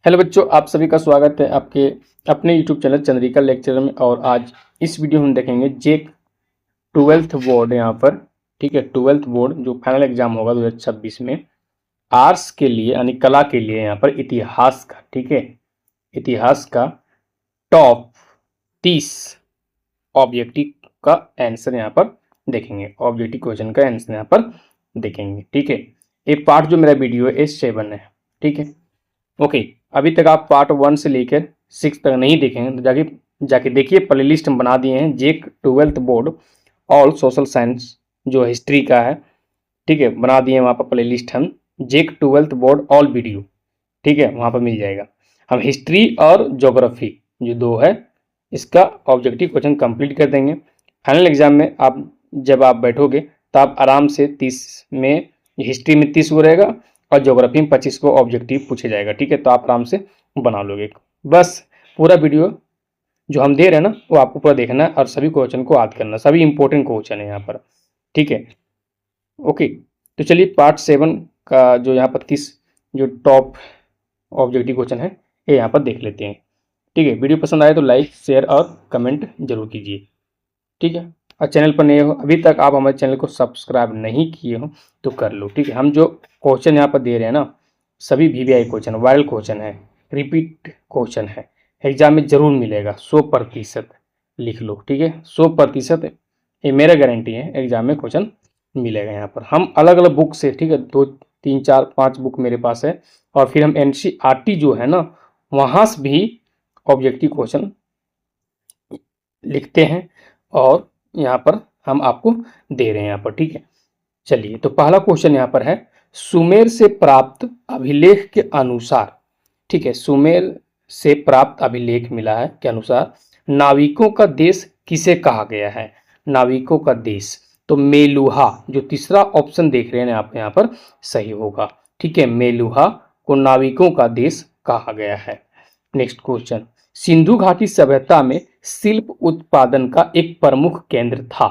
Hello बच्चों, आप सभी का स्वागत है आपके अपने यूट्यूब चैनल चंद्रिका लेक्चर में। और आज इस वीडियो में हम देखेंगे जेक 12th बोर्ड यहाँ पर। ठीक है, 12th बोर्ड जो फाइनल एग्जाम होगा 2026 में आर्ट्स के लिए यानी कला के लिए यहाँ पर इतिहास का। ठीक है, इतिहास का टॉप 30 ऑब्जेक्टिव का आंसर यहाँ पर देखेंगे। ऑब्जेक्टिव क्वेश्चन का आंसर यहाँ पर देखेंगे। ठीक है, ये पार्ट जो मेरा वीडियो है 7 है। ठीक है, ओके। अभी तक आप पार्ट 1 से लेकर 6 तक नहीं देखेंगे तो जाके देखिए, प्ले लिस्ट हम बना दिए हैं जेक 12th board all social science जो हिस्ट्री का है। ठीक है, बना दिए हैं वहाँ पर प्ले लिस्ट हम जेक 12th बोर्ड ऑल वीडियो। ठीक है, वहाँ पर मिल जाएगा। हम हिस्ट्री और ज्योग्राफी जो दो है इसका ऑब्जेक्टिव क्वेश्चन कंप्लीट कर देंगे। फाइनल एग्जाम में आप जब आप बैठोगे तो आप आराम से 30 में हिस्ट्री में 30 को रहेगा और ज्योग्राफी में 25 को ऑब्जेक्टिव पूछे जाएगा। ठीक है, तो आप आराम से बना लोगे। बस पूरा वीडियो जो हम दे रहे हैं ना वो आपको पूरा देखना है और सभी क्वेश्चन को याद करना। सभी इंपॉर्टेंट क्वेश्चन है यहाँ पर। ठीक है, ओके। तो चलिए पार्ट 7 का जो यहाँ पर 30 जो टॉप ऑब्जेक्टिव क्वेश्चन है ये यहाँ पर देख लेते हैं। ठीक है, वीडियो पसंद आए तो लाइक शेयर और कमेंट जरूर कीजिए। ठीक है, और चैनल पर नए हो अभी तक आप हमारे चैनल को सब्सक्राइब नहीं किए हो तो कर लो। ठीक है, हम जो क्वेश्चन यहाँ पर दे रहे हैं ना सभी वीवीआई क्वेश्चन वायरल क्वेश्चन है, रिपीट क्वेश्चन है, एग्जाम में जरूर मिलेगा। 100% लिख लो। ठीक है, 100% ये मेरा गारंटी है एग्जाम में क्वेश्चन मिलेगा। यहाँ पर हम अलग अलग बुक से, ठीक है, 2 3 4 5 बुक मेरे पास है और फिर हम एनसीईआरटी जो है ना वहाँ से भी ऑब्जेक्टिव क्वेश्चन लिखते हैं और यहाँ पर हम आपको दे रहे हैं यहाँ पर। ठीक है, चलिए तो पहला क्वेश्चन यहाँ पर है सुमेर से प्राप्त अभिलेख के अनुसार। ठीक है, सुमेर से प्राप्त अभिलेख मिला है के अनुसार नाविकों का देश किसे कहा गया है। नाविकों का देश तो मेलुहा, जो तीसरा ऑप्शन देख रहे हैं आप यहाँ पर सही होगा। ठीक है, मेलुहा को नाविकों का देश कहा गया है। नेक्स्ट क्वेश्चन, सिंधु घाटी सभ्यता में शिल्प उत्पादन का एक प्रमुख केंद्र था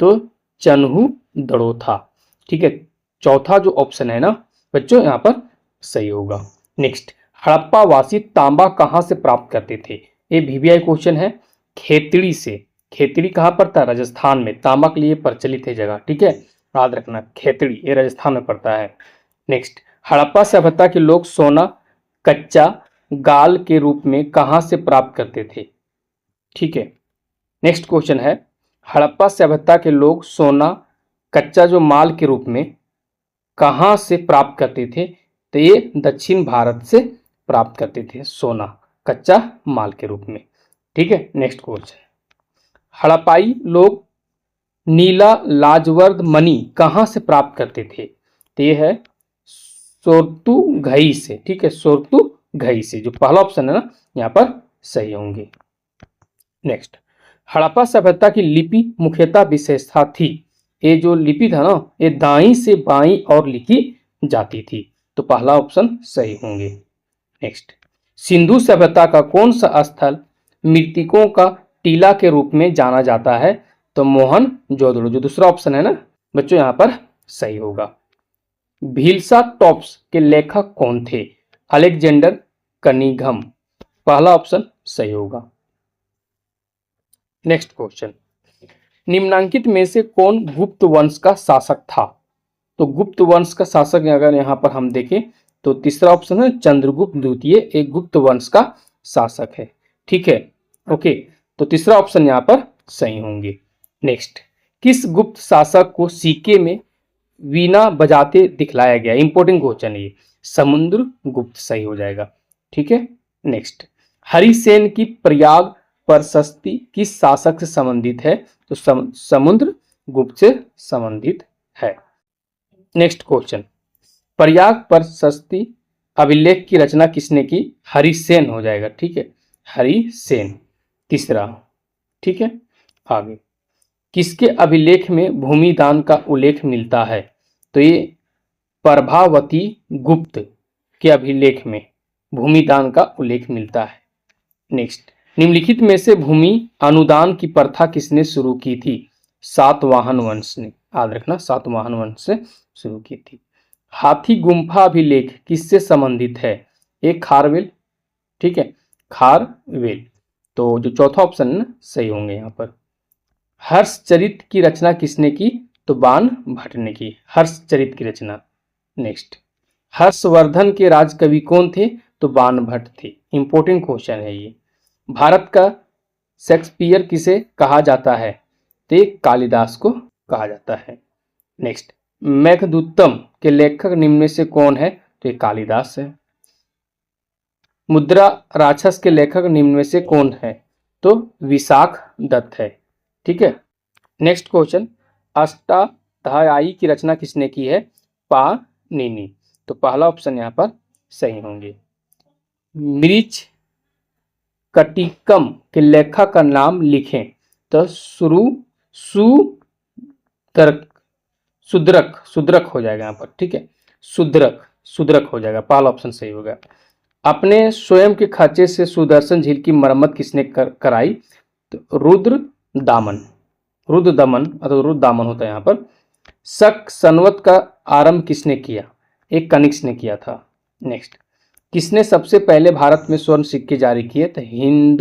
तो चन्हू दड़ो था। ठीक है, चौथा जो ऑप्शन है ना बच्चों यहाँ पर सही होगा। नेक्स्ट, हड़प्पा वासी तांबा कहाँ से प्राप्त करते थे। ये वीवीआई क्वेश्चन है। खेतड़ी से। खेतड़ी कहाँ पड़ता है? राजस्थान में। तांबा के लिए प्रचलित है जगह। ठीक है, याद रखना खेतड़ी ये राजस्थान में पड़ता है। नेक्स्ट, हड़प्पा सभ्यता के लोग सोना कच्चा गाल के रूप में कहां से प्राप्त करते थे। ठीक है, नेक्स्ट क्वेश्चन है हड़प्पा सभ्यता के लोग सोना कच्चा जो माल के रूप में कहां से प्राप्त करते थे तो ये दक्षिण भारत से प्राप्त करते थे सोना कच्चा माल के रूप में। ठीक है, नेक्स्ट क्वेश्चन, हड़प्पाई लोग नीला लाजवर्द मणि कहां से प्राप्त करते थे तो ये है सोरतुघई से। ठीक है, सोरतुघई से, जो पहला ऑप्शन है ना यहाँ पर सही होंगे। नेक्स्ट, हड़प्पा सभ्यता की लिपि मुख्यतः विशेषता थी। ये जो लिपि था ना ये दाईं से बाईं और लिखी जाती थी तो पहला ऑप्शन सही होंगे। नेक्स्ट, सिंधु सभ्यता का कौन सा स्थल मृतकों का टीला के रूप में जाना जाता है तो मोहनजोदड़ो, जो दूसरा ऑप्शन है ना बच्चों यहाँ पर सही होगा। भीलसा टॉप्स के लेखक कौन थे? अलेक्जेंडर कनिंघम, पहला ऑप्शन सही होगा। नेक्स्ट क्वेश्चन, निम्नांकित में से कौन गुप्त वंश का शासक था? तो गुप्त वंश का शासक अगर यहाँ पर हम देखें तो तीसरा ऑप्शन है चंद्रगुप्त द्वितीय, एक गुप्त वंश का शासक है। ठीक है, ओके, तो तीसरा ऑप्शन यहाँ पर सही होंगे। नेक्स्ट, किस गुप्त शासक को सिक्के में वीणा बजाते दिखलाया गया? इंपॉर्टेंट क्वेश्चन ये। समुद्र गुप्त सही हो जाएगा। ठीक है, नेक्स्ट, हरिसेन की प्रयाग प्रशस्ति किस शासक से संबंधित है तो समुद्र गुप्त से संबंधित है। नेक्स्ट क्वेश्चन, प्रयाग प्रशस्ति अभिलेख की रचना किसने की? हरिसेन हो जाएगा। ठीक है, हरिसेन तीसरा। ठीक है, आगे, किसके अभिलेख में भूमिदान का उल्लेख मिलता है तो ये प्रभावती गुप्त के अभिलेख में भूमिदान का उल्लेख मिलता है। नेक्स्ट, निम्नलिखित में से भूमि अनुदान की प्रथा किसने शुरू की थी? सातवाहन वंश ने। याद रखना सातवाहन वंश से शुरू की थी। हाथी गुम्फा अभिलेख किससे संबंधित है? एक खारवेल, ठीक है, खारवेल। तो जो चौथा ऑप्शन है ना सही होंगे यहाँ पर। हर्षचरित की रचना किसने की? तो बाण भट्ट ने की हर्षचरित की रचना। नेक्स्ट, हर्षवर्धन के राजकवि कौन थे? तो बाण भट्ट थे। इंपॉर्टेंट क्वेश्चन है ये। भारत का शेक्सपियर किसे कहा जाता है? तो ये कालिदास को कहा जाता है। नेक्स्ट, मेघदूतम के लेखक निम्न में से कौन है? तो ये कालिदास है। मुद्रा राक्षस के लेखक निम्न में से कौन है? तो विशाख दत्त है। ठीक है। नेक्स्ट क्वेश्चन, अष्टाध्यायी की रचना किसने की है? पाणिनि। तो पहला ऑप्शन यहाँ पर सही होंगे। मृच कटिकम के लेखक का नाम लिखें। तो सुद्रक हो जाएगा यहाँ पर। ठीक है, सुद्रक हो जाएगा, पहला ऑप्शन सही होगा। अपने स्वयं के खर्चे से सुदर्शन झील की मरम्मत किसने कराई? तो रुद्रदामन होता है यहाँ पर। शक संवत का आरंभ किसने किया? एक कनिष्क ने किया था। नेक्स्ट, किसने सबसे पहले भारत में स्वर्ण सिक्के जारी किए? तो हिंद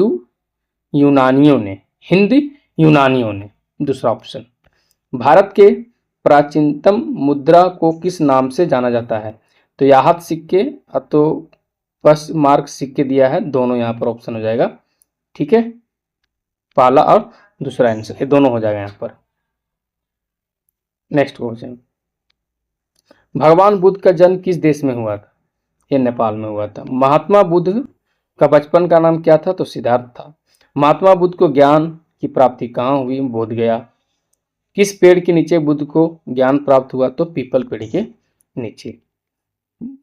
यूनानियों ने। दूसरा ऑप्शन। भारत के प्राचीनतम मुद्रा को किस नाम से जाना जाता है? तो याहत सिक्के तो पश्चमार्क सिक्के दिया है, दोनों यहाँ पर ऑप्शन हो जाएगा। ठीक है, पहला और दूसरा आंसर ये दोनों हो जाएगा यहाँ पर। नेक्स्ट क्वेश्चन, भगवान बुद्ध का जन्म किस देश में हुआ था? ये नेपाल में हुआ था। महात्मा बुद्ध का बचपन का नाम क्या था? तो सिद्धार्थ था। महात्मा बुद्ध को ज्ञान की प्राप्ति कहाँ हुई? बोध गया। किस पेड़ के नीचे बुद्ध को ज्ञान प्राप्त हुआ? तो पीपल पेड़ के नीचे।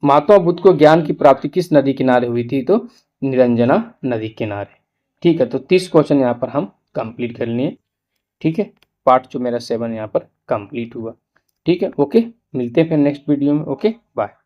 महात्मा बुद्ध को ज्ञान की प्राप्ति किस नदी किनारे हुई थी? तो निरंजना नदी किनारे। ठीक है, तो 30 क्वेश्चन यहाँ पर हम कंप्लीट कर लिए। ठीक है, पार्ट जो मेरा 7 यहाँ पर कंप्लीट हुआ। ठीक है, ओके, मिलते हैं फिर नेक्स्ट वीडियो में। Okay, bye.